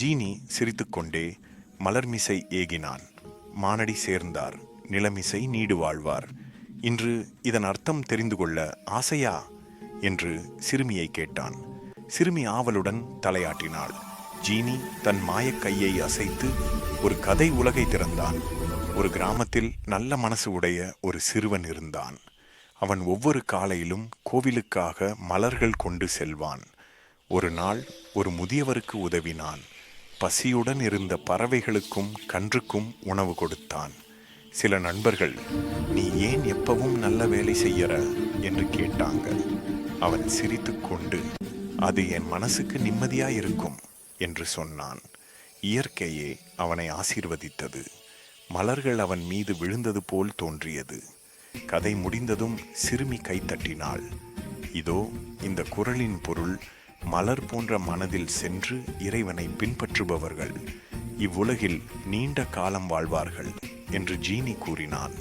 ஜீனி சிரித்துக்கொண்டே மலர்மிசை ஏகினான். மானடி சேர்ந்தார், நிலமிசை நீடு வாழ்வார். இன்று இதன் அர்த்தம் தெரிந்து கொள்ள ஆசையா என்று சிறுமியை கேட்டான். சிறுமி ஆவலுடன் தலையாட்டினாள். ஜீனி தன் மாயக் கையை அசைத்து ஒரு கதை உலகை திறந்தான். ஒரு கிராமத்தில் நல்ல மனசு உடைய ஒரு சிறுவன் இருந்தான். அவன் ஒவ்வொரு காலையிலும் கோவிலுக்காக மலர்கள் கொண்டு செல்வான். ஒரு நாள் ஒரு முதியவருக்கு உதவினான். பசியுடன் இருந்த பறவைகளுக்கும் கன்றுக்கும் உணவு கொடுத்தான். சில நண்பர்கள், நீ ஏன் எப்பவும் நல்ல வேலை செய்யற என்று கேட்டாங்க. அவன் சிரித்து கொண்டு, அது என் மனசுக்கு நிம்மதியாயிருக்கும் என்று சொன்னான். இயற்கையே அவனை ஆசீர்வதித்தது. மலர்கள் அவன் மீது விழுந்தது போல் தோன்றியது. கதை முடிந்ததும் சிறுமி கைத்தட்டினாள். இதோ இந்த குறளின் பொருள், மலர் போன்ற மனதில் சென்று இறைவனை பின்பற்றுபவர்கள் இவ்வுலகில் நீண்ட காலம் வாழ்வார்கள் என்று ஜீனி கூறினான்.